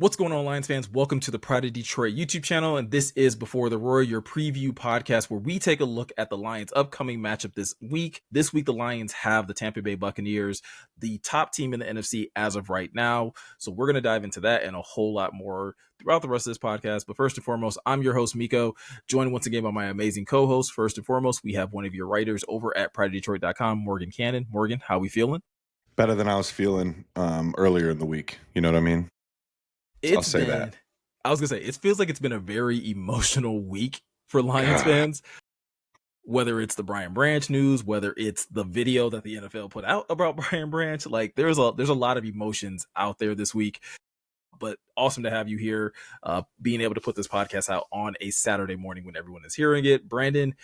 What's going on, Lions fans? Welcome to the Pride of Detroit YouTube channel, and this is Before the Roar, your preview podcast where we take a look at the Lions' upcoming matchup this week. This week, the Lions have the Tampa Bay Buccaneers, the top team in the NFC as of right now. So we're going to dive into that and a whole lot more throughout the rest of this podcast. But first and foremost, I'm your host, Meko, joined once again by my amazing co-host. First and foremost, we have one of your writers over at prideofdetroit.com, Morgan Cannon. Morgan, how we feeling? Better than I was feeling earlier in the week. You know what I mean? I'll say that. I was going to say, it feels like it's been a very emotional week for Lions fans. Whether it's the Brian Branch news, whether it's the video that the NFL put out about Brian Branch, like there's a lot of emotions out there this week. But awesome to have you here, being able to put this podcast out on a Saturday morning when everyone is hearing it. Brandon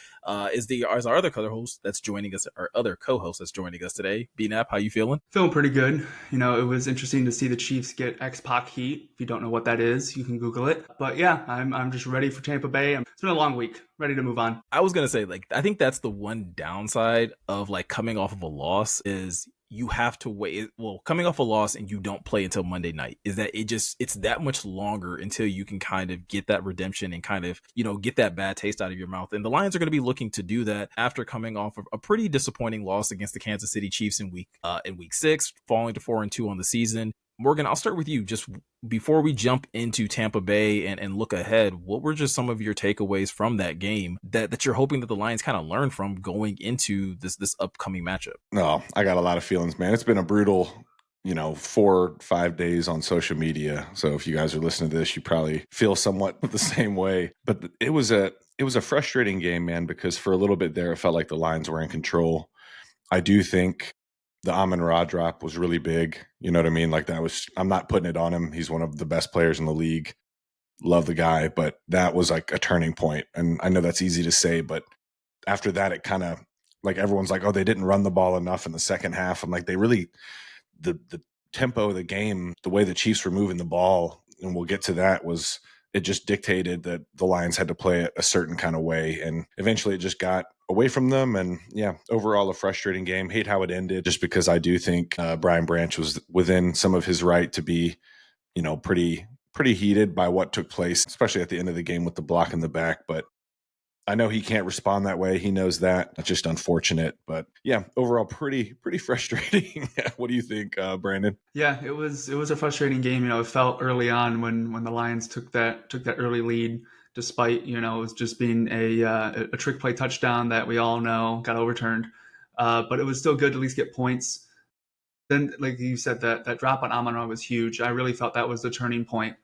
is our other co-host that's joining us, our other co-host that's joining us today. B-Nap, how you feeling? Feeling pretty good. You know, it was interesting to see the Chiefs get X-Pac heat. If you don't know what that is, you can Google it. But yeah, I'm just ready for Tampa Bay. It's been a long week. Ready to move on. I was gonna say, I think that's the one downside of coming off of a loss is you have to wait. Well, coming off a loss and you don't play until Monday night is that it's that much longer until you can kind of get that redemption and kind of, get that bad taste out of your mouth. And the Lions are going to be looking to do that after coming off of a pretty disappointing loss against the Kansas City Chiefs in week 6, falling to 4-2 on the season. Morgan, I'll start with you. Just before we jump into Tampa Bay and look ahead, what were just some of your takeaways from that game that you're hoping that the Lions kind of learn from going into this upcoming matchup? No, I got a lot of feelings, man. It's been a brutal, 4 or 5 days on social media. So if you guys are listening to this, you probably feel somewhat the same way. But it was a frustrating game, man, because for a little bit there, it felt like the Lions were in control. I do think the amon-ra drop was really big. You know what I mean? I'm not putting it on him. He's one of the best players in the league. Love the guy, but that was like a turning point. And I know that's easy to say, but after that, it kind of everyone's like, oh, they didn't run the ball enough in the second half. I'm like, the tempo of the game, the way the Chiefs were moving the ball, and we'll get to that, it just dictated that the Lions had to play it a certain kind of way. And eventually it just got away from them. And yeah, overall a frustrating game. Hate how it ended just because I do think Brian Branch was within some of his right to be, pretty heated by what took place, especially at the end of the game with the block in the back. But I know he can't respond that way. He knows that. It's just unfortunate. But yeah, overall pretty frustrating. What do you think, Brandon? Yeah, it was a frustrating game. It felt early on when the Lions took that early lead, despite, it was just being a trick play touchdown that we all know got overturned. But it was still good to at least get points. Then, like you said, that drop on amon-ra was huge. I really felt that was the turning point.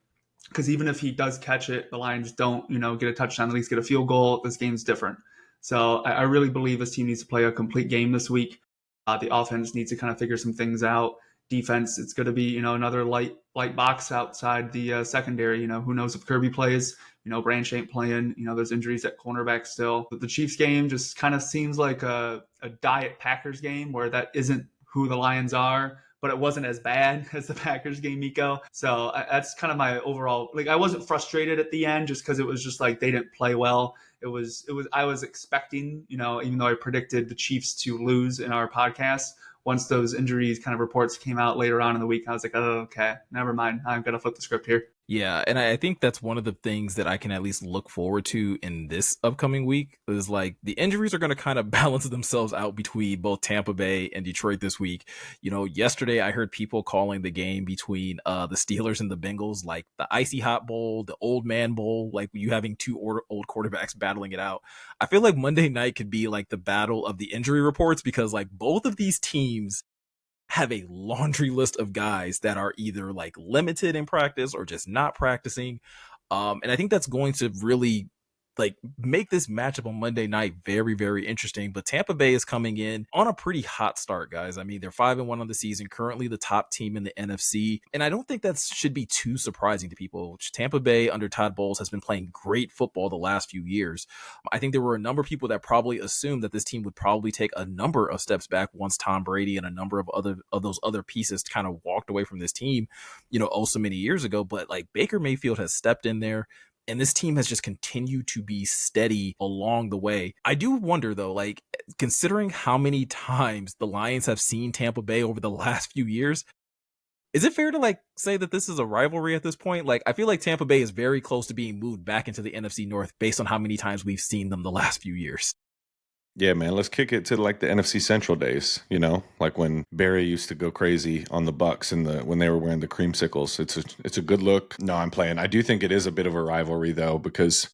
Because even if he does catch it, the Lions don't, get a touchdown, at least get a field goal. This game's different. So I really believe this team needs to play a complete game this week. The offense needs to kind of figure some things out. Defense, it's going to be, another light box outside the secondary. Who knows if Kirby plays? Branch ain't playing. There's injuries at cornerback still. But the Chiefs game just kind of seems like a diet Packers game where that isn't who the Lions are. But it wasn't as bad as the Packers game, Meko. So that's kind of my overall, I wasn't frustrated at the end just because it was just they didn't play well. I was expecting, even though I predicted the Chiefs to lose in our podcast, once those injuries kind of reports came out later on in the week, I was like, oh, okay, never mind. I'm going to flip the script here. Yeah, and I think that's one of the things that I can at least look forward to in this upcoming week is the injuries are going to kind of balance themselves out between both Tampa Bay and Detroit this week. Yesterday I heard people calling the game between the Steelers and the Bengals the icy hot bowl, the old man bowl, you having two old quarterbacks battling it out. I feel like Monday night could be the battle of the injury reports because both of these teams have a laundry list of guys that are either limited in practice or just not practicing. And I think that's going to really make this matchup on Monday night very, very interesting. But Tampa Bay is coming in on a pretty hot start, guys. I mean, they're 5-1 on the season, currently the top team in the NFC. And I don't think that should be too surprising to people. Tampa Bay under Todd Bowles has been playing great football the last few years. I think there were a number of people that probably assumed that this team would probably take a number of steps back once Tom Brady and a number of those other pieces kind of walked away from this team, so many years ago. But Baker Mayfield has stepped in there. And this team has just continued to be steady along the way. I do wonder, though, considering how many times the Lions have seen Tampa Bay over the last few years, Is it fair to like say that this is a rivalry at this point? Like, I feel like Tampa Bay is very close to being moved back into the NFC North based on how many times we've seen them the last few years. Yeah, man, let's kick it to like the NFC Central days, like when Barry used to go crazy on the Bucks and when they were wearing the creamsicles. It's a good look. No, I'm playing. I do think it is a bit of a rivalry though, because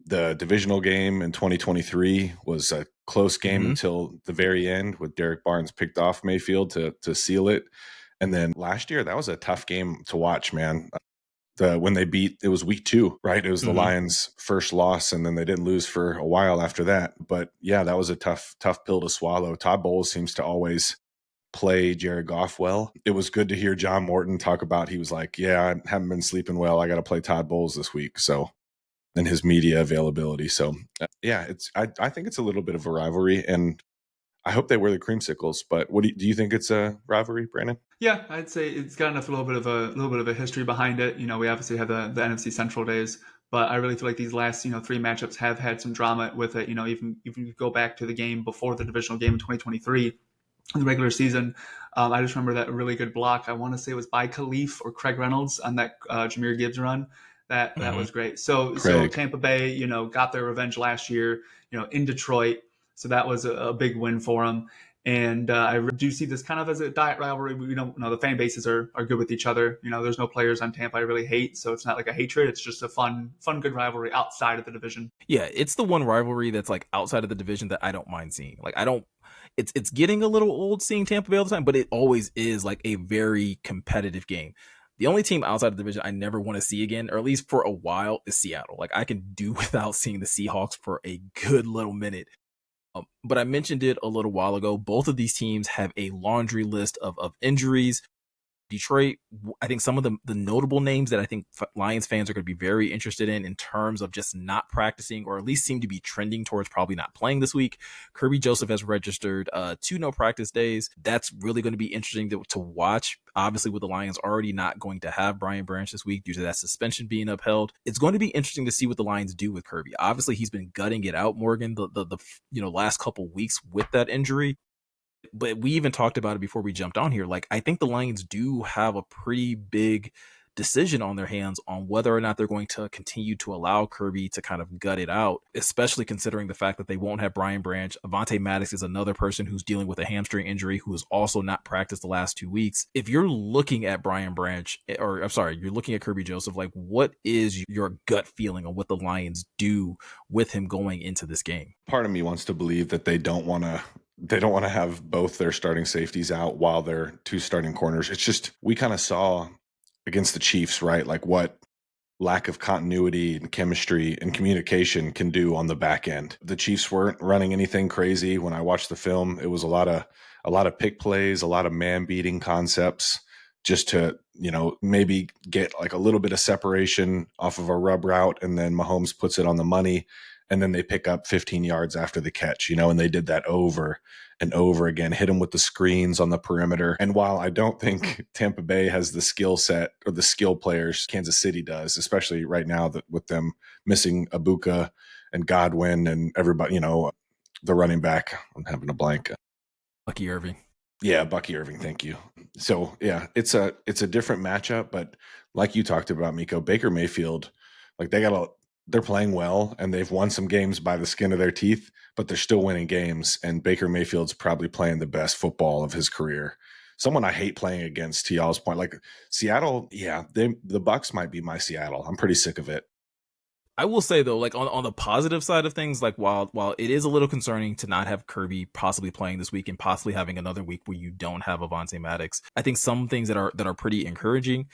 the divisional game in 2023 was a close game until the very end, with Derek Barnes picked off Mayfield to seal it. And then last year, that was a tough game to watch, man. When they it was week 2, right? It was the Lions' first loss, and then they didn't lose for a while after that. But yeah, that was a tough pill to swallow. Todd Bowles seems to always play Jared Goff well. It was good to hear John Morton talk about, he was like, yeah, I haven't been sleeping well. I got to play Todd Bowles this week. So, and his media availability. So yeah, I think it's a little bit of a rivalry, and I hope they wear the creamsicles. But do you think it's a rivalry, Brandon? Yeah, I'd say it's got enough a little bit of a history behind it. We obviously have the NFC Central days, but I really feel like these last 3 matchups have had some drama with it. Even if you go back to the game before the divisional game in 2023, in the regular season, I just remember that really good block. I want to say it was by Khalif or Craig Reynolds on that Jahmyr Gibbs run. That was great. So Tampa Bay, got their revenge last year, in Detroit. So that was a big win for them. And I do see this kind of as a diet rivalry. We don't know, the fan bases are good with each other. There's no players on Tampa I really hate, so it's not like a hatred. It's just a fun, good rivalry outside of the division. Yeah, it's the one rivalry that's like outside of the division that I don't mind seeing. Like, I don't. It's getting a little old seeing Tampa Bay all the time, but it always is like a very competitive game. The only team outside of the division I never want to see again, or at least for a while, is Seattle. Like, I can do without seeing the Seahawks for a good little minute. But I mentioned it a little while ago. Both of these teams have a laundry list of injuries. Detroit, I think some of the notable names that I think Lions fans are going to be very interested in terms of just not practicing, or at least seem to be trending towards probably not playing this week. Kirby Joseph has registered 2 no practice days. That's really going to be interesting to watch. Obviously, with the Lions already not going to have Brian Branch this week due to that suspension being upheld, it's going to be interesting to see what the Lions do with Kirby. Obviously, he's been gutting it out, Morgan, the last couple weeks with that injury. But we even talked about it before we jumped on here. Like, I think the Lions do have a pretty big decision on their hands on whether or not they're going to continue to allow Kirby to kind of gut it out, especially considering the fact that they won't have Brian Branch. Avonte Maddox is another person who's dealing with a hamstring injury who has also not practiced the last 2 weeks. If you're looking at Brian Branch, or I'm sorry, you're looking at Kirby Joseph, like, what is your gut feeling on what the Lions do with him going into this game? Part of me wants to believe that they don't want to have both their starting safeties out while their 2 starting corners. It's just, we kind of saw against the Chiefs, right? Like what lack of continuity and chemistry and communication can do on the back end. The Chiefs weren't running anything crazy. When I watched the film, it was a lot of pick plays, a lot of man beating concepts, just to, maybe get like a little bit of separation off of a rub route, and then Mahomes puts it on the money, and then they pick up 15 yards after the catch, and they did that over and over again, hit them with the screens on the perimeter. And while I don't think Tampa Bay has the skill set or the skill players Kansas City does, especially right now that with them missing Ibuka and Godwin and everybody, the running back, I'm having a blank. Bucky Irving. Yeah, Bucky Irving. Thank you. So yeah, it's a different matchup, but like you talked about, Meko, Baker Mayfield, like they're playing well, and they've won some games by the skin of their teeth, but they're still winning games. And Baker Mayfield's probably playing the best football of his career. Someone I hate playing against, to y'all's point, like Seattle. Yeah, the Bucks might be my Seattle. I'm pretty sick of it. I will say though, like on the positive side of things, like while it is a little concerning to not have Kirby possibly playing this week and possibly having another week where you don't have Avonte Maddox, I think some things that are pretty encouraging.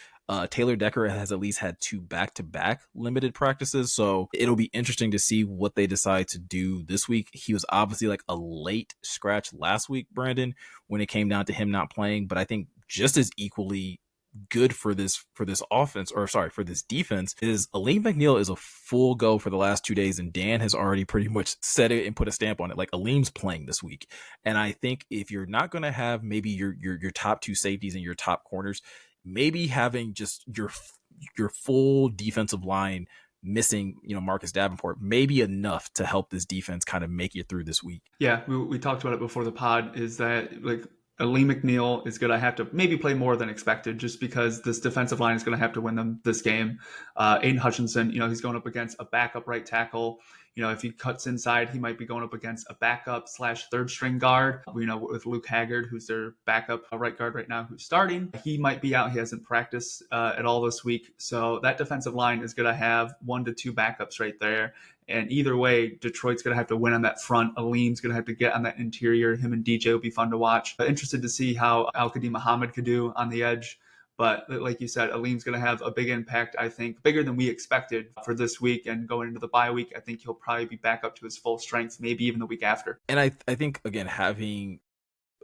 Taylor Decker has at least had 2 back-to-back limited practices, so it'll be interesting to see what they decide to do this week. He was obviously like a late scratch last week, Brandon, when it came down to him not playing, but I think just as equally good for this offense, or sorry, for this defense, is Aleem McNeil is a full go for the last 2 days, and Dan has already pretty much said it and put a stamp on it. Like, Aleem's playing this week, and I think if you're not going to have maybe your top 2 safeties and your top corners, maybe having just your full defensive line missing, Marcus Davenport, may be enough to help this defense kind of make it through this week. Yeah, we talked about it before the pod, is that like Lee McNeil is going to have to maybe play more than expected just because this defensive line is going to have to win them this game. Aiden Hutchinson, he's going up against a backup right tackle. If he cuts inside, he might be going up against a backup / third string guard. With Luke Haggard, who's their backup right guard right now, who's starting. He might be out. He hasn't practiced at all this week. So that defensive line is going to have 1 to 2 backups right there. And either way, Detroit's going to have to win on that front. Aleem's going to have to get on that interior. Him and DJ will be fun to watch. Interested to see how Al-Qadim Muhammad could do on the edge. But like you said, Aleem's going to have a big impact, I think, bigger than we expected for this week. And going into the bye week, I think he'll probably be back up to his full strength, maybe even the week after. And I think, again, having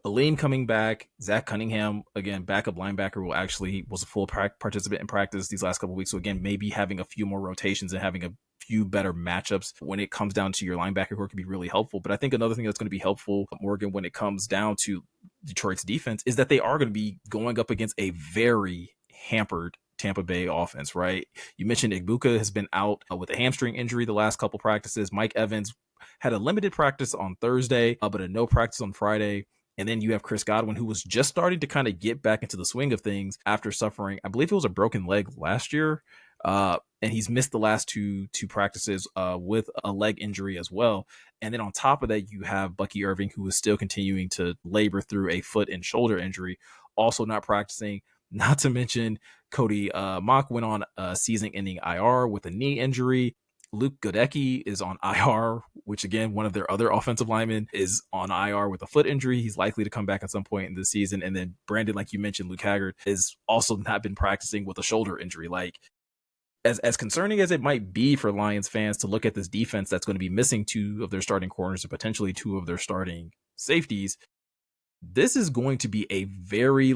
Aleem coming back, Zach Cunningham, again, backup linebacker, was a full participant in practice these last couple of weeks. So again, maybe having a few more rotations and having a few better matchups when it comes down to your linebacker core could be really helpful. But I think another thing that's going to be helpful, Morgan, when it comes down to Detroit's defense, is that they are going to be going up against a very hampered Tampa Bay offense, right? You mentioned Igbokwe has been out with a hamstring injury the last couple practices. Mike Evans had a limited practice on Thursday, but a no practice on Friday. And then you have Chris Godwin, who was just starting to kind of get back into the swing of things after suffering, I believe it was a broken leg last year. And he's missed the last two practices with a leg injury as well. And then on top of that, you have Bucky Irving, who is still continuing to labor through a foot and shoulder injury, also not practicing. Not to mention Cody Mock went on a season-ending IR with a knee injury. Luke Godecki is on IR, which again, one of their other offensive linemen is on IR with a foot injury. He's likely to come back at some point in the season. And then Brandon, like you mentioned, Luke Haggard has also not been practicing with a shoulder injury. Like, as concerning as it might be for Lions fans to look at this defense that's going to be missing 2 of their starting corners and potentially 2 of their starting safeties, this is going to be a very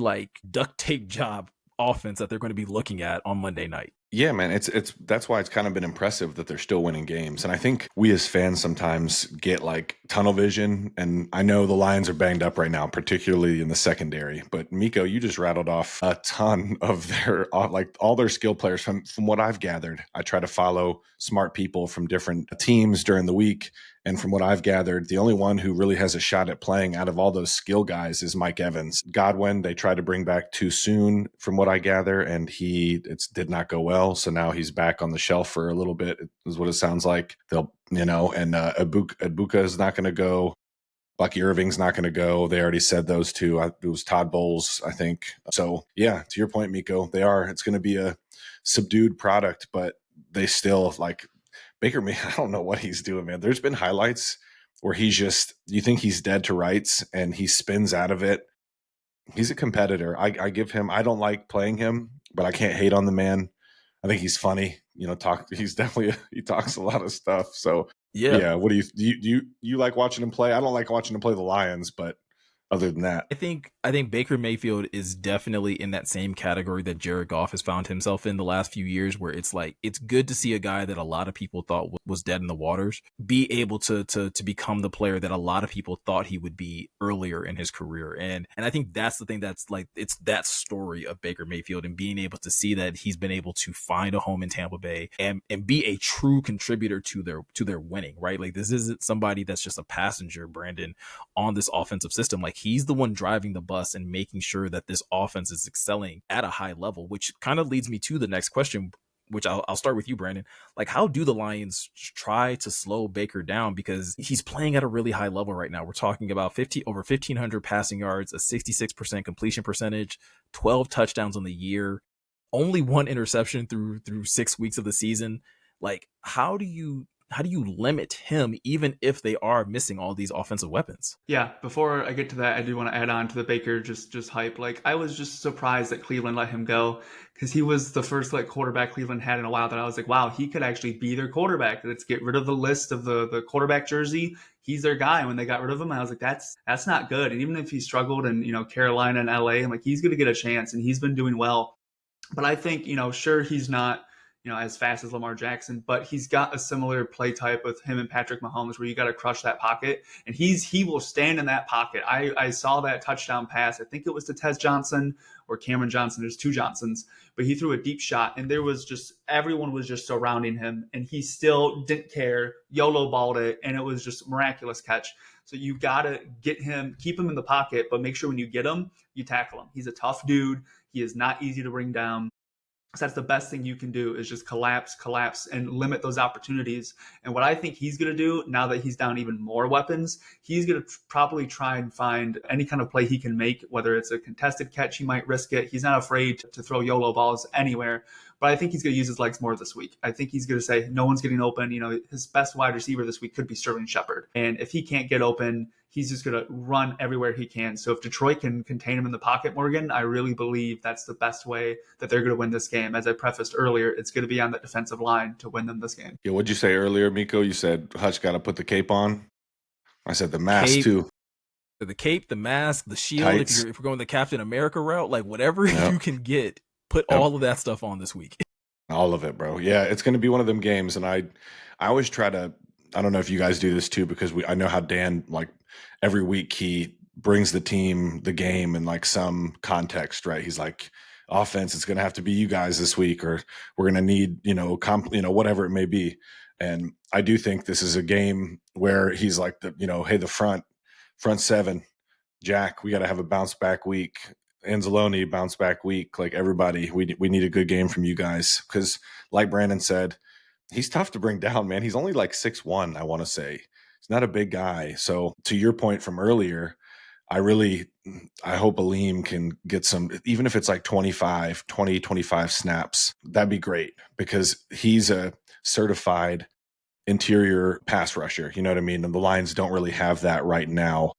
duct tape job offense that they're going to be looking at on Monday night. Yeah, man, it's that's why it's kind of been impressive that they're still winning games. And I think we as fans sometimes get tunnel vision. And I know the Lions are banged up right now, particularly in the secondary. But Meko, you just rattled off a ton of their all their skill players from what I've gathered. I try to follow smart people from different teams during the week. And from what I've gathered, the only one who really has a shot at playing out of all those skill guys is Mike Evans. Godwin, they tried to bring back too soon, from what I gather, and it did not go well. So now he's back on the shelf for a little bit, is what it sounds like. And Igbokwe is not going to go. Bucky Irving's not going to go. They already said those 2. It was Todd Bowles, I think. So, yeah, to your point, Meko, they are. It's going to be a subdued product, but they still Baker Mayfield, I don't know what he's doing, man. There's been highlights where you think he's dead to rights and he spins out of it. He's a competitor. I give him, I don't like playing him, but I can't hate on the man. I think he's funny. He talks a lot of stuff. So yeah. What do you like watching him play? I don't like watching him play the Lions, but other than that, I think Baker Mayfield is definitely in that same category that Jared Goff has found himself in the last few years, where it's good to see a guy that a lot of people thought was dead in the waters be able to become the player that a lot of people thought he would be earlier in his career. And I think that's the thing that's it's that story of Baker Mayfield, and being able to see that he's been able to find a home in Tampa Bay and be a true contributor to their winning, right? This isn't somebody that's just a passenger, Brandon, on this offensive system. He's the one driving the bus and making sure that this offense is excelling at a high level, which kind of leads me to the next question, which I'll start with you, Brandon. How do the Lions try to slow Baker down? Because he's playing at a really high level right now. We're talking about over 1,500 passing yards, a 66% completion percentage, 12 touchdowns on the year, only 1 interception through 6 weeks of the season. How do you limit him, even if they are missing all these offensive weapons? Yeah, before I get to that, I do want to add on to the Baker just hype. I was just surprised that Cleveland let him go, because he was the first quarterback Cleveland had in a while that I was like, wow, he could actually be their quarterback. Let's get rid of the list of the quarterback jersey. He's their guy. And when they got rid of him, I was like, that's not good. And even if he struggled in Carolina and LA, I'm like, he's going to get a chance, and he's been doing well. But I think, sure, he's not as fast as Lamar Jackson, but he's got a similar play type with him and Patrick Mahomes where you got to crush that pocket. And he will stand in that pocket. I saw that touchdown pass. I think it was to Tez Johnson or Cameron Johnson. There's two Johnsons, but he threw a deep shot and there was just, everyone was just surrounding him and he still didn't care, YOLO balled it. And it was just a miraculous catch. So you got to get him, keep him in the pocket, but make sure when you get him, you tackle him. He's a tough dude. He is not easy to bring down. So that's the best thing you can do is just collapse, and limit those opportunities. And what I think he's going to do now that he's down even more weapons, he's going to probably try and find any kind of play he can make, whether it's a contested catch, he might risk it. He's not afraid to throw YOLO balls anywhere. But I think he's going to use his legs more this week. I think he's going to say, no one's getting open. His best wide receiver this week could be Sterling Shepard. And if he can't get open, he's just going to run everywhere he can. So if Detroit can contain him in the pocket, Morgan, I really believe that's the best way that they're going to win this game. As I prefaced earlier, it's going to be on the defensive line to win them this game. Yeah, what'd you say earlier, Meko? You said Hutch got to put the cape on. I said the mask Cape, too. The cape, the mask, the shield. Tights. If we're going the Captain America route, like whatever you can get, put all of that stuff on this week. All of it, bro. Yeah, it's going to be one of them games. And I always try to, I don't know if you guys do this too, because I know how Dan, like every week he brings the team, the game in like some context, right? He's like, offense, it's going to have to be you guys this week, or we're going to need, whatever it may be. And I do think this is a game where he's like hey, the front seven, Jack, we got to have a bounce back week. Anzalone, bounce back week. Like everybody, we need a good game from you guys. Because like Brandon said, he's tough to bring down, man. He's only like 6'1", I want to say. He's not a big guy. So to your point from earlier, I hope Aleem can get some, even if it's like 20, 25 snaps, that'd be great because he's a certified interior pass rusher. You know what I mean? And the Lions don't really have that right now,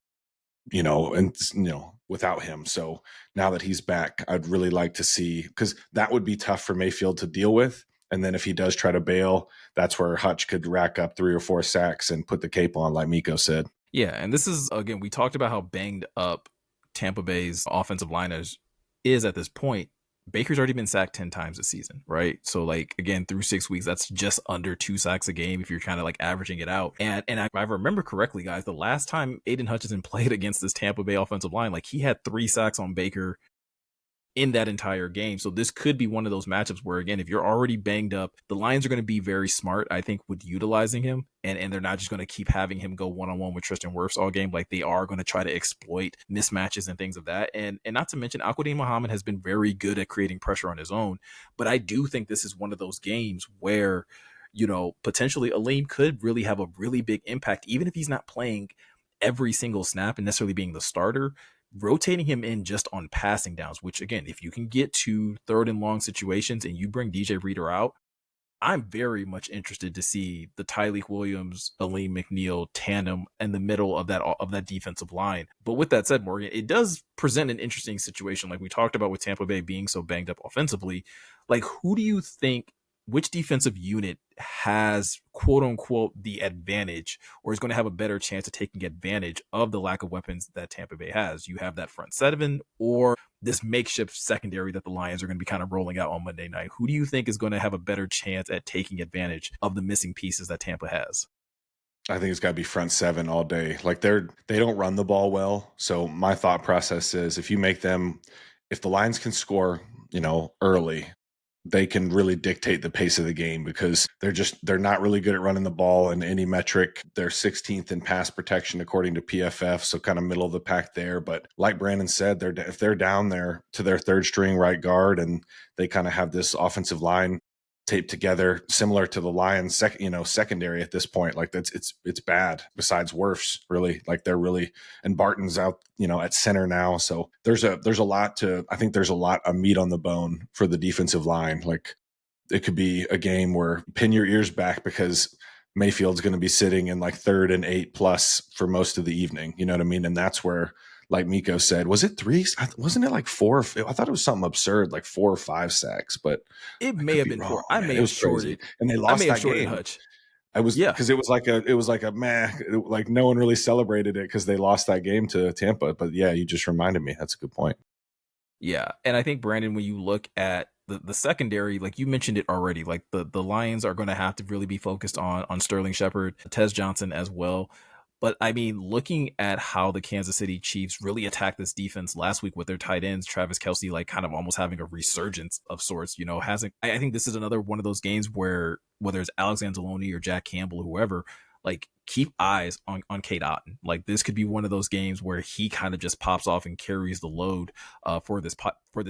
without him. So now that he's back, I'd really like to see, because that would be tough for Mayfield to deal with. And then if he does try to bail, that's where Hutch could rack up 3 or 4 sacks and put the cape on, like Meko said. Yeah, and this is, again, we talked about how banged up Tampa Bay's offensive line is at this point. Baker's already been sacked 10 times this season, right? So, like, again, through 6 weeks, that's just under 2 sacks a game if you're kind of like averaging it out. And if I remember correctly, guys, the last time Aiden Hutchinson played against this Tampa Bay offensive line, like he had 3 sacks on Baker in that entire game. So this could be one of those matchups where, again, if you're already banged up, the Lions are going to be very smart, I think, with utilizing him. And they're not just going to keep having him go one-on-one with Tristan Wirfs all game. Like, they are going to try to exploit mismatches and things of that. And not to mention, Al-Quadin Muhammad has been very good at creating pressure on his own. But I do think this is one of those games where, potentially Aleem could really have a really big impact, even if he's not playing every single snap and necessarily being the starter. Rotating him in just on passing downs, which, again, if you can get to 3rd and long situations and you bring DJ Reader out, I'm very much interested to see the Tyleek Williams, Aleem McNeil tandem in the middle of that defensive line. But with that said, Morgan, it does present an interesting situation, like we talked about with Tampa Bay being so banged up offensively. Like, who do you think, which defensive unit has, quote unquote, the advantage, or is going to have a better chance of taking advantage of the lack of weapons that Tampa Bay has? You have that front 7 or this makeshift secondary that the Lions are going to be kind of rolling out on Monday night. Who do you think is going to have a better chance at taking advantage of the missing pieces that Tampa has? I think it's got to be front 7 all day. Like, they don't run the ball well. So my thought process is, if the Lions can score, early, they can really dictate the pace of the game, because they're not really good at running the ball in any metric. They're 16th in pass protection according to PFF, so kind of middle of the pack there. But like Brandon said, if they're down there to their 3rd string right guard and they kind of have this offensive line taped together similar to the Lions secondary at this point, like it's bad. Besides Wirfs, really, like they're really, and Barton's out at center now, so there's a lot of meat on the bone for the defensive line. Like, it could be a game where pin your ears back, because Mayfield's going to be sitting in like 3rd and 8 plus for most of the evening, you know what I mean? And that's where, like Meko said, was it 3? Wasn't it like 4? I thought it was something absurd, like 4 or 5 sacks, but it may have been wrong, 4. I may have shorted, and they lost that game. Hutch. Because it was like a meh, like no one really celebrated it because they lost that game to Tampa. But yeah, you just reminded me. That's a good point. Yeah, and I think, Brandon, when you look at the secondary, like you mentioned it already, like the Lions are going to have to really be focused on Sterling Shepard, Tez Johnson as well. But I mean, looking at how the Kansas City Chiefs really attacked this defense last week with their tight ends, Travis Kelce, like kind of almost having a resurgence of sorts, hasn't, I think this is another one of those games where whether it's Alex Anzalone or Jack Campbell or whoever, like keep eyes on Cade Otton. Like this could be one of those games where he kind of just pops off and carries the load for this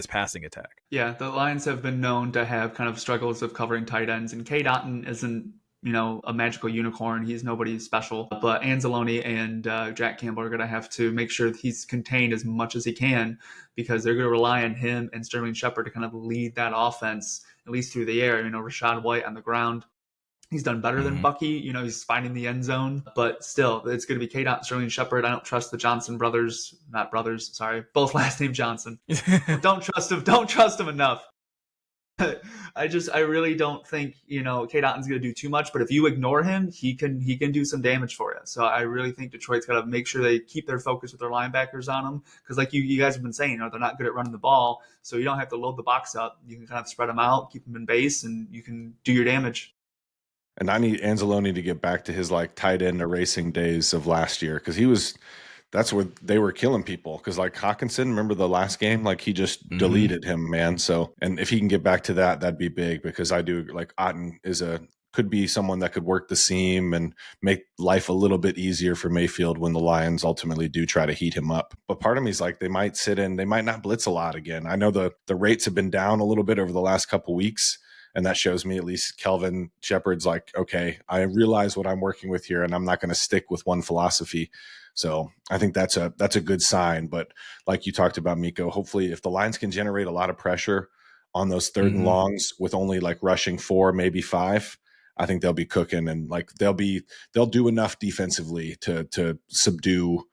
passing attack. Yeah, the Lions have been known to have kind of struggles of covering tight ends, and Cade Otton isn't a magical unicorn. He's nobody special. But Anzalone and Jack Campbell are going to have to make sure that he's contained as much as he can, because they're going to rely on him and Sterling Shepard to kind of lead that offense, at least through the air. Rashad White on the ground, he's done better than Bucky. He's finding the end zone, but still, it's going to be Cade Otton, Sterling Shepard. I don't trust the Johnson brothers, not brothers, sorry, both last name Johnson. Don't trust him. Don't trust him enough. I really don't think, Cade Otton's going to do too much, but if you ignore him, he can do some damage for you. So I really think Detroit's got to make sure they keep their focus with their linebackers on them, because like you guys have been saying, they're not good at running the ball, so you don't have to load the box up. You can kind of spread them out, keep them in base, and you can do your damage. And I need Anzalone to get back to his like tight end erasing days of last year, because that's where they were killing people. Because like Hawkinson, remember the last game, like he just deleted him, man. So, and if he can get back to that, that'd be big, because I do like Otton could be someone that could work the seam and make life a little bit easier for Mayfield when the Lions ultimately do try to heat him up. But part of me is like, they might not blitz a lot again. I know the rates have been down a little bit over the last couple weeks. And that shows me at least Kelvin Shepard's like, okay, I realize what I'm working with here, and I'm not going to stick with one philosophy. So I think that's a good sign. But like you talked about, Meko, hopefully if the Lions can generate a lot of pressure on those third and longs with only like rushing 4, maybe 5, I think they'll be cooking, and like they'll do enough defensively to subdue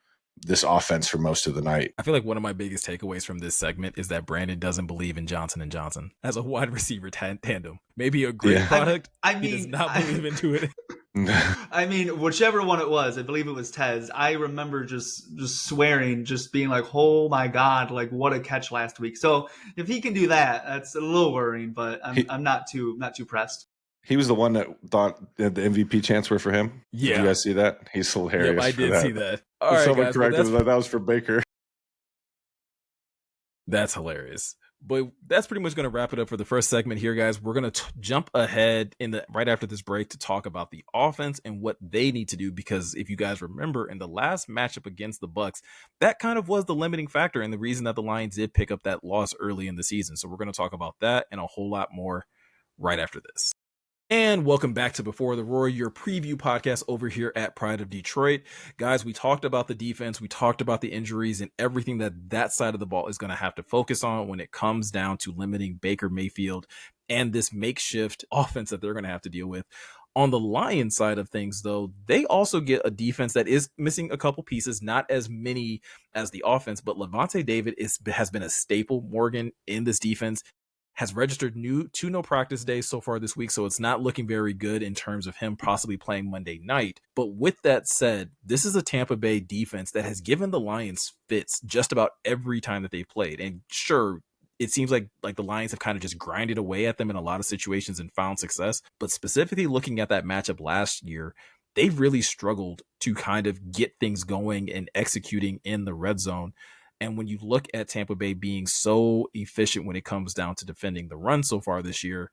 this offense for most of the night. I feel like one of my biggest takeaways from this segment is that Brandon doesn't believe in Johnson & Johnson as a wide receiver tandem. Maybe a great product. I mean, he does not believe into it. I mean, whichever one it was, I believe it was Tez. I remember just swearing, just being like, "Oh my god, like what a catch last week!" So if he can do that, that's a little worrying. But I'm not too pressed. He was the one that thought that the MVP chants were for him. Yeah. Did you guys see that? He's hilarious. Yep, I did see that. All right, someone guys, corrected that was for Baker. That's hilarious. But that's pretty much going to wrap it up for the first segment here, guys. We're going to jump ahead right after this break to talk about the offense and what they need to do, because if you guys remember in the last matchup against the Bucs, that kind of was the limiting factor and the reason that the Lions did pick up that loss early in the season. So we're going to talk about that and a whole lot more right after this. And welcome back to Before the Roar, your preview podcast over here at Pride of Detroit. Guys, we talked about the defense, we talked about the injuries and everything that side of the ball is going to have to focus on when it comes down to limiting Baker Mayfield and this makeshift offense that they're going to have to deal with. On the Lions side of things, though, they also get a defense that is missing a couple pieces, not as many as the offense, but Levante David has been a staple, Morgan, in this defense. Has registered 2 no practice days so far this week, so it's not looking very good in terms of him possibly playing Monday night. But with that said, this is a Tampa Bay defense that has given the Lions fits just about every time that they've played. And sure, it seems like the Lions have kind of just grinded away at them in a lot of situations and found success. But specifically looking at that matchup last year, they really struggled to kind of get things going and executing in the red zone. And when you look at Tampa Bay being so efficient when it comes down to defending the run so far this year,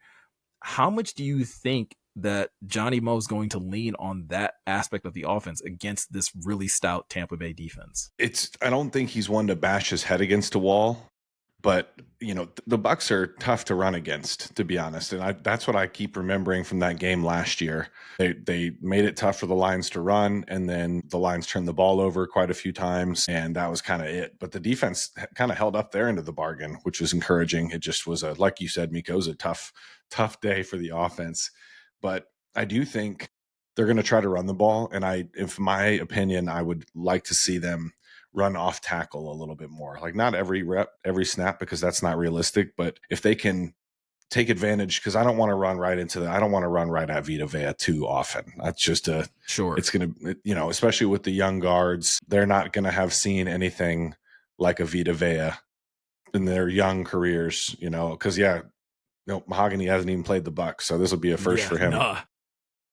how much do you think that Johnny Moe is going to lean on that aspect of the offense against this really stout Tampa Bay defense? I don't think he's one to bash his head against a wall, but the Bucs are tough to run against, to be honest. And that's what I keep remembering from that game last year. They made it tough for the Lions to run, and then the Lions turned the ball over quite a few times, and that was kind of it. But the defense kind of held up their end of the bargain, which was encouraging. It just was like you said, Meko, it was a tough day for the offense. But I do think they're going to try to run the ball, and if my opinion, I would like to see them run off tackle a little bit more. Like not every rep, every snap, because that's not realistic. But if they can take advantage, because I don't want to run right at Vita Vea too often. That's just sure. It's going to, especially with the young guards, they're not going to have seen anything like a Vita Vea in their young careers, because No, Mahogany hasn't even played the Bucs, so this will be a first Yeah, for him. nah.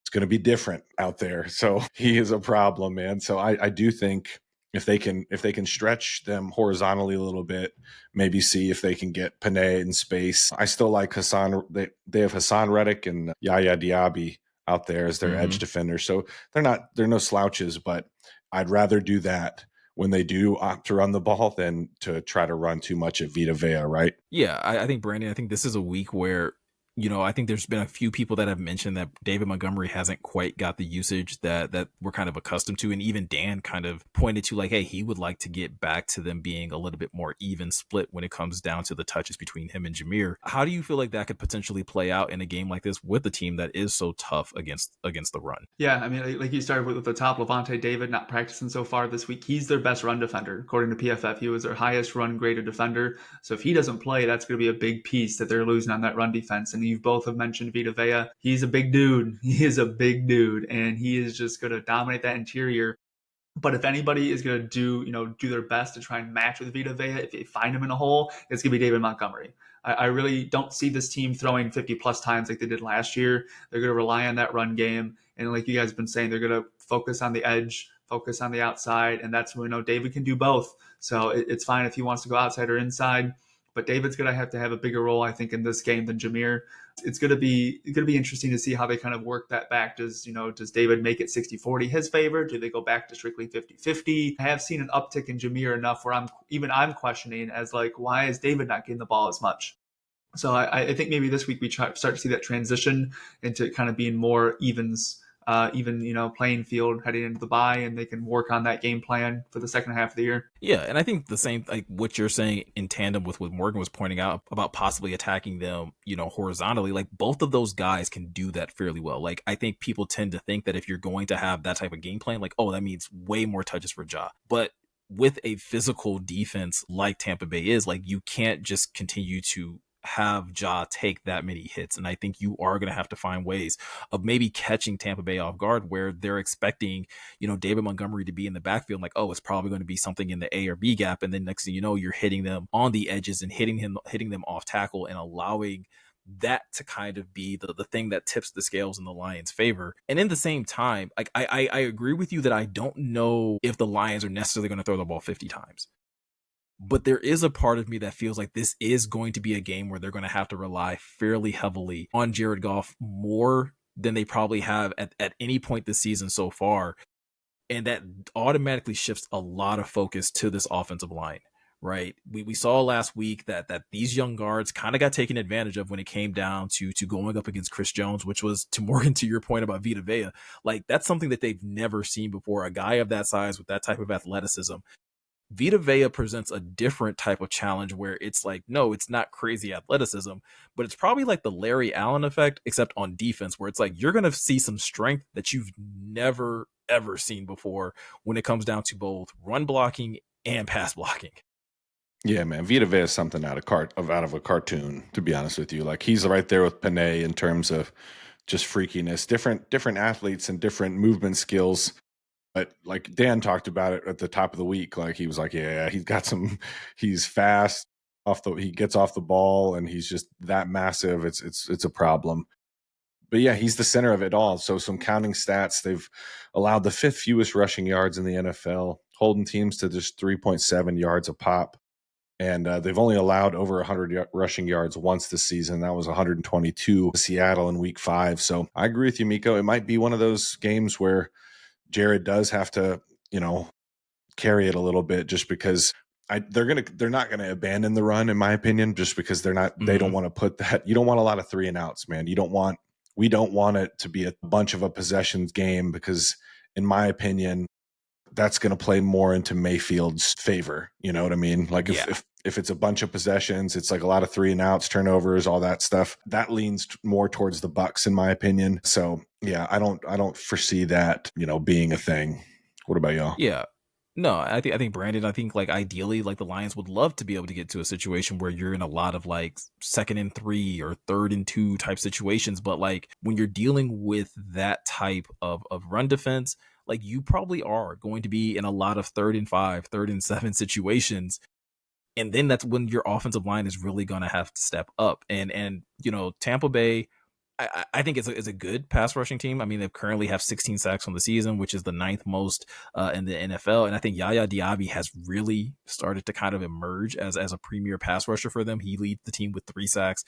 It's going to be different out there. So he is a problem, man. So I do think if they can stretch them horizontally a little bit, maybe see if they can get Panay in space. I still like Hassan. They have Hassan Reddick and Yaya Diaby out there as their edge defenders. So they're no slouches, but I'd rather do that when they do opt to run the ball than to try to run too much at Vita Vea, right? Yeah, I think Brandon, I think this is a week where, I think there's been a few people that have mentioned that David Montgomery hasn't quite got the usage that we're kind of accustomed to. And even Dan kind of pointed to like, hey, he would like to get back to them being a little bit more even split when it comes down to the touches between him and Jameer. How do you feel like that could potentially play out in a game like this with a team that is so tough against the run? Yeah, I mean, like you started with the top, Levante David not practicing so far this week. He's their best run defender, according to PFF. He was their highest run graded defender. So if he doesn't play, that's going to be a big piece that they're losing on that run defense. And you both have mentioned Vita Vea. He's a big dude. He is a big dude, and he is just going to dominate that interior. But if anybody is going to do their best to try and match with Vita Vea, if they find him in a hole, it's going to be David Montgomery. I really don't see this team throwing 50 plus times like they did last year. They're going to rely on that run game. And like you guys have been saying, they're going to focus on the edge, focus on the outside. And that's when we know David can do both. So it's fine if he wants to go outside or inside. But David's going to have a bigger role, I think, in this game than Jameer. It's going to be interesting to see how they kind of work that back. Does David make it 60-40 his favor? Do they go back to strictly 50-50? I have seen an uptick in Jameer enough where I'm questioning as like, why is David not getting the ball as much? So I think maybe this week we start to see that transition into kind of being more even playing field heading into the bye, and they can work on that game plan for the second half of the year. Yeah, and I think the same, like what you're saying in tandem with what Morgan was pointing out about possibly attacking them, horizontally, like both of those guys can do that fairly well. Like I think people tend to think that if you're going to have that type of game plan, like, oh, that means way more touches for Ja. But with a physical defense like Tampa Bay is, like you can't just continue to have Ja take that many hits. And I think you are going to have to find ways of maybe catching Tampa Bay off guard where they're expecting, David Montgomery to be in the backfield. Like, oh, it's probably going to be something in the A or B gap. And then next thing you know, you're hitting them on the edges and hitting them off tackle and allowing that to kind of be the thing that tips the scales in the Lions' favor. And in the same time, like I agree with you that I don't know if the Lions are necessarily going to throw the ball 50 times. But there is a part of me that feels like this is going to be a game where they're going to have to rely fairly heavily on Jared Goff more than they probably have at any point this season so far. And that automatically shifts a lot of focus to this offensive line, right? We saw last week that these young guards kind of got taken advantage of when it came down to going up against Chris Jones, which was, to Morgan, to your point about Vita Vea, like that's something that they've never seen before. A guy of that size with that type of athleticism. Vita Vea presents a different type of challenge where it's like, no, it's not crazy athleticism, but it's probably like the Larry Allen effect, except on defense, where it's like you're going to see some strength that you've never, ever seen before when it comes down to both run blocking and pass blocking. Yeah, man, Vita Vea is something out of a cartoon, to be honest with you. Like he's right there with Panay in terms of just freakiness, different athletes and different movement skills. But like Dan talked about it at the top of the week, like he was like, yeah, he's fast he gets off the ball and he's just that massive. It's a problem. But yeah, he's the center of it all. So some counting stats, they've allowed the 5th fewest rushing yards in the NFL, holding teams to just 3.7 yards a pop. And they've only allowed over 100 rushing yards once this season. That was 122 Seattle in week 5. So I agree with you, Meko. It might be one of those games where Jared does have to, carry it a little bit just because they're not gonna abandon the run, in my opinion, just because they don't want to put that. You don't want a lot of 3 and outs, man. We don't want it to be a bunch of a possessions game because, in my opinion, that's going to play more into Mayfield's favor. You know what I mean? Like if it's a bunch of possessions, it's like a lot of 3 and outs, turnovers, all that stuff. That leans more towards the Bucs, in my opinion. So yeah, I don't foresee that, being a thing. What about y'all? Yeah. No, I think Brandon, I think like ideally, like the Lions would love to be able to get to a situation where you're in a lot of like 2nd and 3 or 3rd and 2 type situations. But like when you're dealing with that type of run defense, like you probably are going to be in a lot of 3rd and 5, 3rd and 7 situations. And then that's when your offensive line is really going to have to step up. And Tampa Bay, I think is a good pass rushing team. I mean, they currently have 16 sacks on the season, which is the ninth most in the NFL. And I think Yaya Diaby has really started to kind of emerge as a premier pass rusher for them. He leads the team with 3 sacks.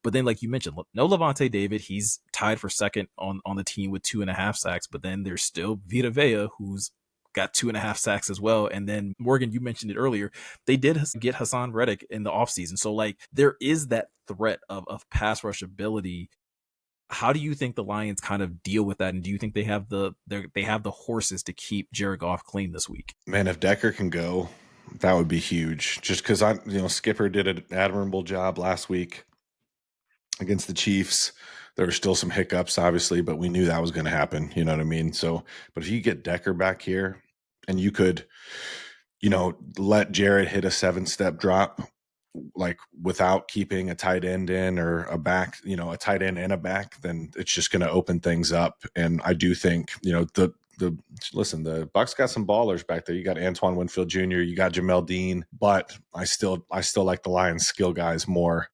But then, like you mentioned, no Levante David. He's tied for second on the team with 2.5 sacks. But then there's still Vita Vea, who's got 2.5 sacks as well. And then Morgan, you mentioned it earlier, they did get Hassan Reddick in the offseason. So like there is that threat of pass rush ability. How do you think the Lions kind of deal with that? And do you think they have the horses to keep Jared Goff clean this week? Man, if Decker can go, that would be huge. Just because Skipper did an admirable job last week against the Chiefs. There were still some hiccups, obviously, but we knew that was going to happen. You know what I mean? So, but if you get Decker back here and you could, let Jared hit a 7-step drop, like without keeping a tight end in or a back, a tight end and a back, then it's just going to open things up. And I do think, the Bucs got some ballers back there. You got Antoine Winfield Jr., you got Jamel Dean, but I still like the Lions skill guys more.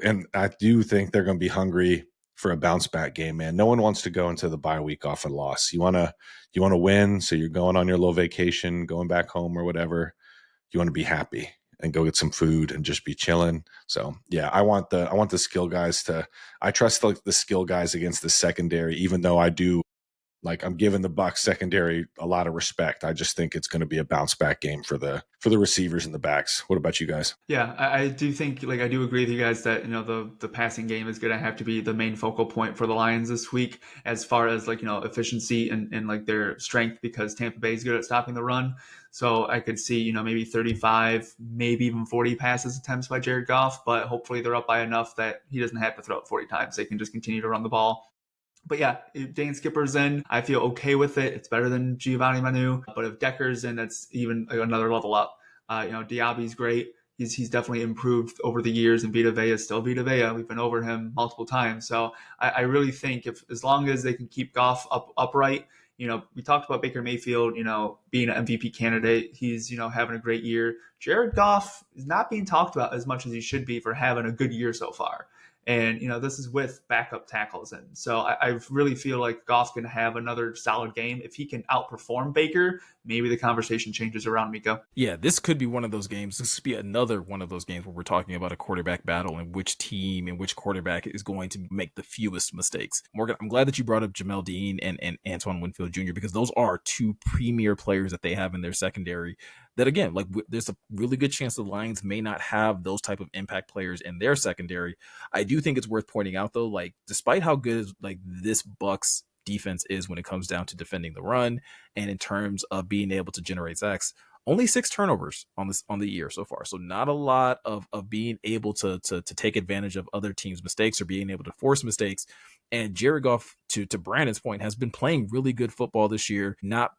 And I do think they're going to be hungry for a bounce back game, man. No one wants to go into the bye week off a loss. You want to win. So you're going on your little vacation, going back home or whatever. You want to be happy and go get some food and just be chilling. So yeah, I want the skill guys I trust the skill guys against the secondary, even though I do, I'm giving the Bucs secondary a lot of respect. I just think it's going to be a bounce back game for the receivers and the backs. What about you guys? Yeah, I do think, I do agree with you guys that, the passing game is going to have to be the main focal point for the Lions this week as far as efficiency and their strength, because Tampa Bay is good at stopping the run. So I could see, maybe 35, maybe even 40 passes attempts by Jared Goff, but hopefully they're up by enough that he doesn't have to throw it 40 times. They can just continue to run the ball. But yeah, if Dane Skipper's in, I feel okay with it. It's better than Giovanni Manu. But if Decker's in, that's even another level up. Diaby's great. He's definitely improved over the years, and Vita Vea is still Vita Vea. We've been over him multiple times. So I really think as long as they can keep Goff upright, we talked about Baker Mayfield, being an MVP candidate. He's, having a great year. Jared Goff is not being talked about as much as he should be for having a good year so far. And, this is with backup tackles. And so I really feel like Goff can have another solid game. If he can outperform Baker, maybe the conversation changes around Meko. Yeah, this could be one of those games. This could be another one of those games where we're talking about a quarterback battle and which team and which quarterback is going to make the fewest mistakes. Morgan, I'm glad that you brought up Jamel Dean and Antoine Winfield Jr. because those are 2 premier players that they have in their secondary that, again, there's a really good chance the Lions may not have those type of impact players in their secondary. I do think it's worth pointing out, though, despite how good this Bucs defense is when it comes down to defending the run and in terms of being able to generate sacks, only 6 turnovers on the year so far. So not a lot of being able to take advantage of other teams' mistakes or being able to force mistakes. And Jared Goff, to Brandon's point, has been playing really good football this year, not,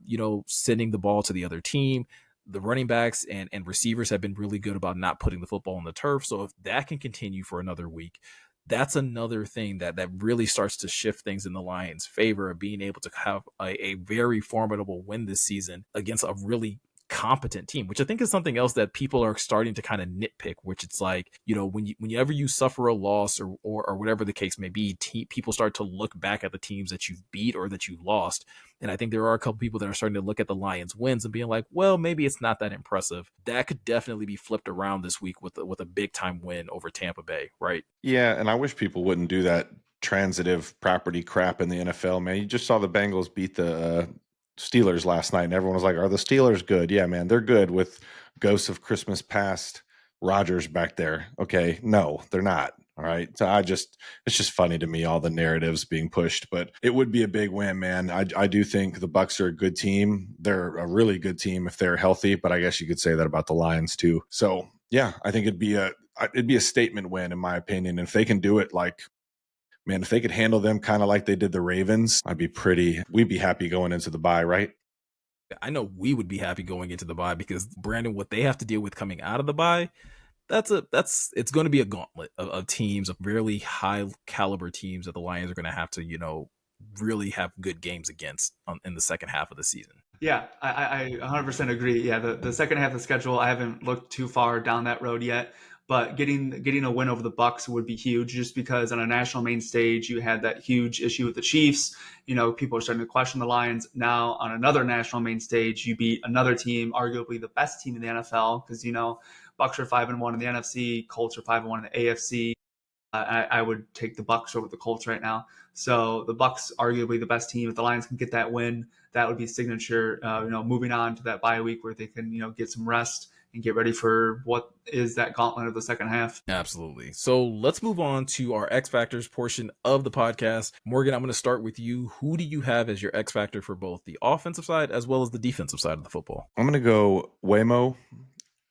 sending the ball to the other team. The running backs and receivers have been really good about not putting the football on the turf. So if that can continue for another week, that's another thing that really starts to shift things in the Lions' favor of being able to have a very formidable win this season against a really competent team, which I think is something else that people are starting to kind of nitpick, which it's whenever you suffer a loss or whatever the case may be, people start to look back at the teams that you've beat or that you've lost. And I think there are a couple people that are starting to look at the Lions wins and being like, well, maybe it's not that impressive. That could definitely be flipped around this week with a big time win over Tampa Bay, right? Yeah, and I wish people wouldn't do that transitive property crap in the NFL, man. You just saw the Bengals beat the Steelers last night, and everyone was like, are the Steelers good? Yeah, man, they're good with ghosts of Christmas past Rodgers back there. Okay, no, they're not. All right. So it's just funny to me, all the narratives being pushed, but it would be a big win, man. I do think the Bucs are a good team. They're a really good team if they're healthy, but I guess you could say that about the Lions too. So yeah, I think it'd be a statement win in my opinion. And if they can do it, man, if they could handle them kind of like they did the Ravens, we'd be happy going into the bye, right? I know we would be happy going into the bye because Brandon, what they have to deal with coming out of the bye, it's going to be a gauntlet of teams, of really high caliber teams that the Lions are going to have to, really have good games against in the second half of the season. Yeah, I 100% agree. Yeah, the second half of the schedule, I haven't looked too far down that road yet, but getting a win over the Bucks would be huge, just because on a national main stage you had that huge issue with the Chiefs. People are starting to question the Lions. Now on another national main stage, you beat another team, arguably the best team in the NFL, because Bucks are 5-1 in the NFC, Colts are 5-1 in the AFC. I would take the Bucks over the Colts right now. So the Bucks, arguably the best team. If the Lions can get that win, that would be signature. Moving on to that bye week where they can get some rest and get ready for what is that gauntlet of the second half. Absolutely. So let's move on to our X Factors portion of the podcast. Morgan, I'm going to start with you. Who do you have as your X Factor for both the offensive side as well as the defensive side of the football? I'm going to go Waymo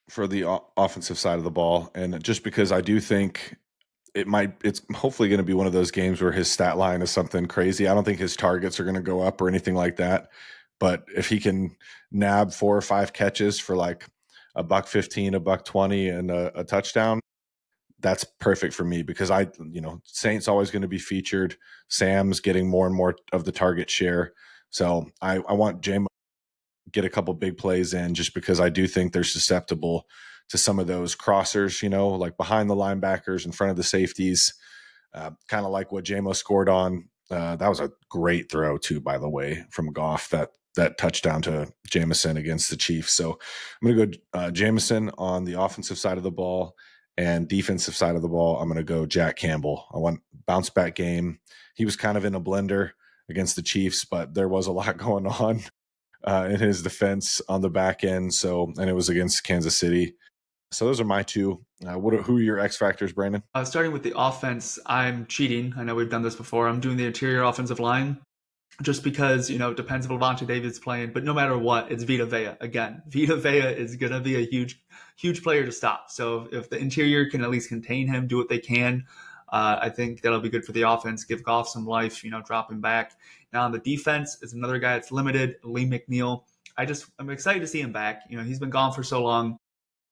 for the offensive side of the ball. And just because I do think it's hopefully going to be one of those games where his stat line is something crazy. I don't think his targets are going to go up or anything like that. But if he can nab 4 or 5 catches for like $115, $120, and a touchdown, that's perfect for me, because Saint's always going to be featured. Sam's getting more and more of the target share. So I want J get a couple big plays in, just because I do think they're susceptible to some of those crossers, like behind the linebackers, in front of the safeties, kind of like what JMO scored on. That was a great throw too, by the way, from Goff, that touchdown to Jameson against the Chiefs. So I'm going to go Jameson on the offensive side of the ball, and defensive side of the ball, I'm going to go Jack Campbell. I want bounce back game. He was kind of in a blender against the Chiefs, but there was a lot going on in his defense on the back end. And it was against Kansas City. So those are my two. Who are your X factors, Brandon? Starting with the offense, I'm cheating. I know we've done this before. I'm doing the interior offensive line, just because it depends if Levante David's playing, but no matter what, it's Vita Vea again. Vita Vea is going to be a huge player to stop. So if the interior can at least contain him, do what they can, I think that'll be good for the offense. Give Goff some life, dropping back. Now on the defense is another guy that's limited, Lee McNeil. I'm excited to see him back. He's been gone for so long,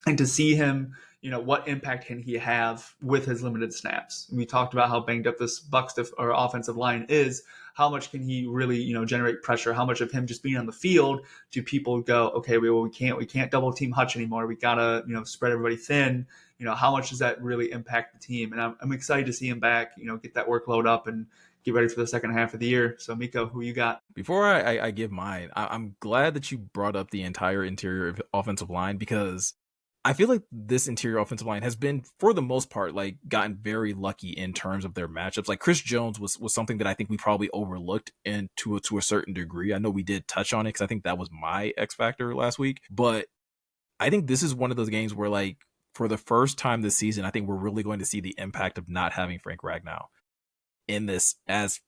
and to see him, what impact can he have with his limited snaps? We talked about how banged up this Bucks or offensive line is. How much can he really, generate pressure? How much of him just being on the field do people go, okay, we can't double team Hutch anymore. We gotta, spread everybody thin. How much does that really impact the team? And I'm excited to see him back. Get that workload up and get ready for the second half of the year. So Meko, who you got? Before I give mine, I'm glad that you brought up the entire interior offensive line, because I feel like this interior offensive line has been, for the most part, like gotten very lucky in terms of their matchups. Like Chris Jones was something that I think we probably overlooked, and to a certain degree. I know we did touch on it because I think that was my X factor last week. But I think this is one of those games where, like, for the first time this season, I think we're really going to see the impact of not having Frank Ragnow in this, as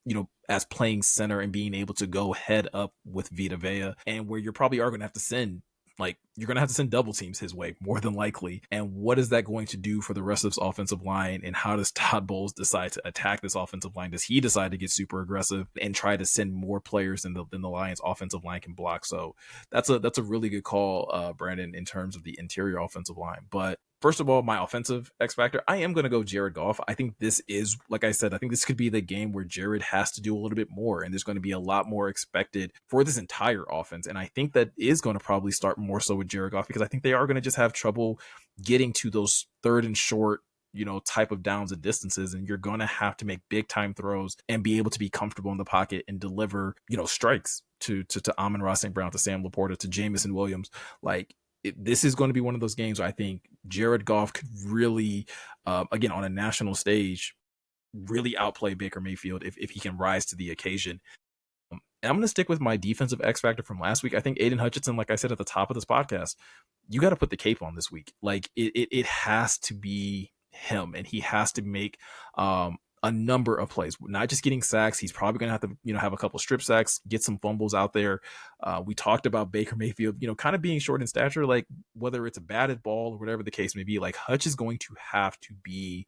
playing center and being able to go head up with Vita Vea, and where you probably are going to have to send double teams his way, more than likely. And what is that going to do for the rest of this offensive line? And how does Todd Bowles decide to attack this offensive line? Does he decide to get super aggressive and try to send more players than the Lions offensive line can block? So that's a really good call, Brandon, in terms of the interior offensive line. But first of all, my offensive X factor, I am going to go Jared Goff. I think this is, like I said, I think this could be the game where Jared has to do a little bit more, and there's going to be a lot more expected for this entire offense. And I think that is going to probably start more so with Jared Goff, because I think they are going to just have trouble getting to those third and short, type of downs and distances. And you're going to have to make big time throws and be able to be comfortable in the pocket and deliver, strikes to Amon-Ra St. Brown, to Sam Laporta, to Jameson Williams. Like, this is going to be one of those games where I think Jared Goff could really, again, on a national stage, really outplay Baker Mayfield if he can rise to the occasion. And I'm going to stick with my defensive X factor from last week. I think Aiden Hutchinson, like I said at the top of this podcast, you got to put the cape on this week. Like, it has to be him, and he has to make a number of plays, not just getting sacks. He's probably going to have to, have a couple strip sacks, get some fumbles out there. We talked about Baker Mayfield, kind of being short in stature, like whether it's a batted ball or whatever the case may be, like Hutch is going to have to be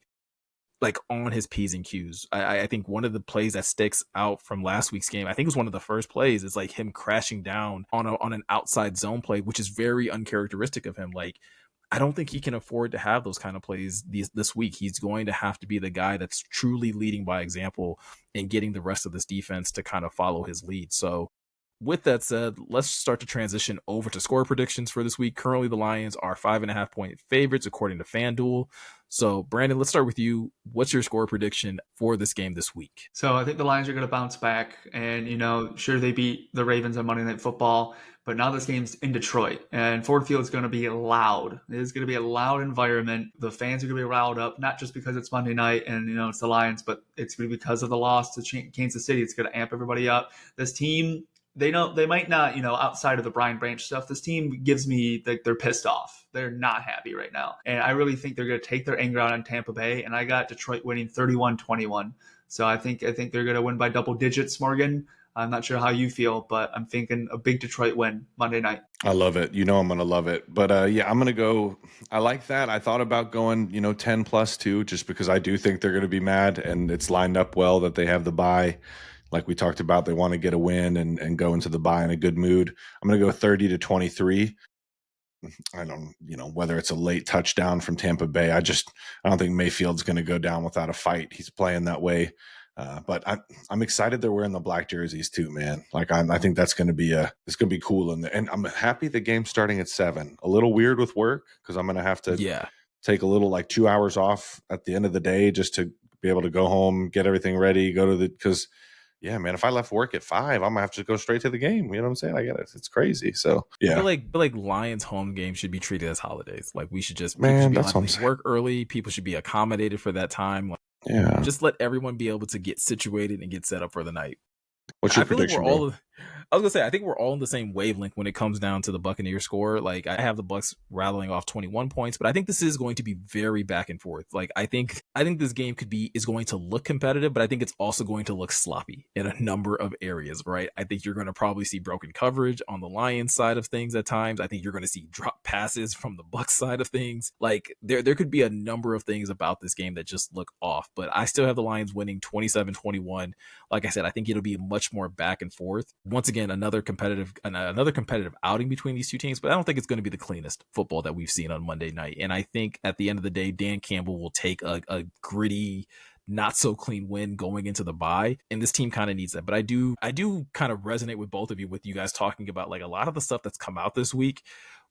like on his P's and Q's. I think one of the plays that sticks out from last week's game, I think it was one of the first plays, is like him crashing down on an outside zone play, which is very uncharacteristic of him. Like, I don't think he can afford to have those kind of plays this week. He's going to have to be the guy that's truly leading by example and getting the rest of this defense to kind of follow his lead. So with that said, let's start to transition over to score predictions for this week. Currently, the Lions are 5.5-point favorites according to FanDuel. So, Brandon, let's start with you. What's your score prediction for this game this week? So I think the Lions are going to bounce back, and sure they beat the Ravens on Monday Night Football, but now this game's in Detroit, and Ford Field is going to be loud. It is going to be a loud environment. The fans are going to be riled up, not just because it's Monday night and it's the Lions, but it's going to be because of the loss to Kansas City. It's going to amp everybody up. This team, they might not, outside of the Brian Branch stuff, this team gives me like they're pissed off. They're not happy right now. And I really think they're going to take their anger out on Tampa Bay. And I got Detroit winning 31-21. So I think they're going to win by double digits, Morgan. I'm not sure how you feel, but I'm thinking a big Detroit win Monday night. I love it. I'm going to love it. But yeah, I'm going to go. I like that. I thought about going, 10 plus 2, just because I do think they're going to be mad, and it's lined up well that they have the bye. Like we talked about, they want to get a win and go into the bye in a good mood. I'm going to go 30-23. I don't, whether it's a late touchdown from Tampa Bay. I don't think Mayfield's going to go down without a fight. He's playing that way. But I'm excited they're wearing the black jerseys too, man. Like I think that's going to be it's going to be cool. And I'm happy the game's starting at 7. A little weird with work because I'm going to have to take a little like 2 hours off at the end of the day just to be able to go home, get everything ready, because yeah, man, if I left work at 5, I'm gonna have to go straight to the game. You know what I'm saying? I get it. It's crazy. So yeah, I feel like Lions home games should be treated as holidays. Like we should just that's what I'm saying. Work early. People should be accommodated for that time. Like, just let everyone be able to get situated and get set up for the night. What's your prediction? I was gonna say, I think we're all in the same wavelength when it comes down to the Buccaneers score. Like I have the Bucs rattling off 21 points, but I think this is going to be very back and forth. Like I think this game is going to look competitive, but I think it's also going to look sloppy in a number of areas, right? I think you're going to probably see broken coverage on the Lions side of things at times. I think you're going to see drop passes from the Bucs side of things. Like there could be a number of things about this game that just look off, but I still have the Lions winning 27-21. Like I said, I think it'll be much more back and forth. Once again, another competitive outing between these two teams, but I don't think it's going to be the cleanest football that we've seen on Monday night. And I think at the end of the day, Dan Campbell will take a gritty, not so clean win going into the bye, and this team kind of needs that. But I do kind of resonate with both of you, with you guys talking about like a lot of the stuff that's come out this week,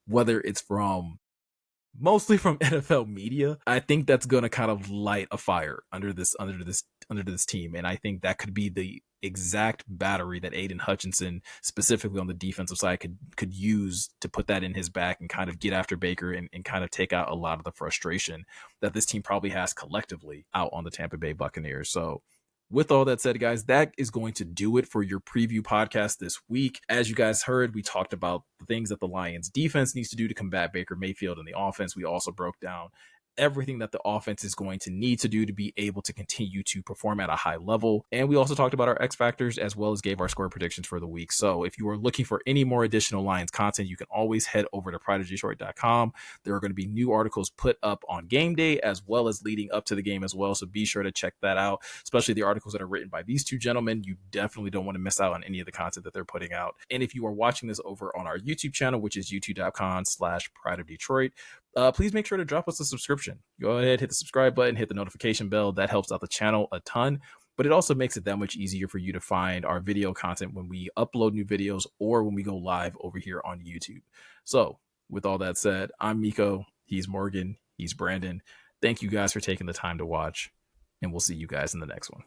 whether it's mostly from NFL media. I think that's going to kind of light a fire under this team, and I think that could be the exact battery that Aiden Hutchinson, specifically on the defensive side, could use to put that in his back and kind of get after Baker and kind of take out a lot of the frustration that this team probably has collectively out on the Tampa Bay Buccaneers. So with all that said, guys, that is going to do it for your preview podcast this week. As you guys heard, we talked about the things that the Lions defense needs to do to combat Baker Mayfield and the offense. We also broke down everything that the offense is going to need to do to be able to continue to perform at a high level. And we also talked about our X factors as well as gave our score predictions for the week. So if you are looking for any more additional Lions content, you can always head over to prideofdetroit.com. There are going to be new articles put up on game day as well as leading up to the game as well. So be sure to check that out, especially the articles that are written by these two gentlemen. You definitely don't want to miss out on any of the content that they're putting out. And if you are watching this over on our YouTube channel, which is youtube.com/prideofdetroit, please make sure to drop us a subscription. Go ahead, hit the subscribe button, hit the notification bell. That helps out the channel a ton, but it also makes it that much easier for you to find our video content when we upload new videos or when we go live over here on YouTube. So with all that said, I'm Meko. He's Morgan. He's Brandon. Thank you guys for taking the time to watch, and we'll see you guys in the next one.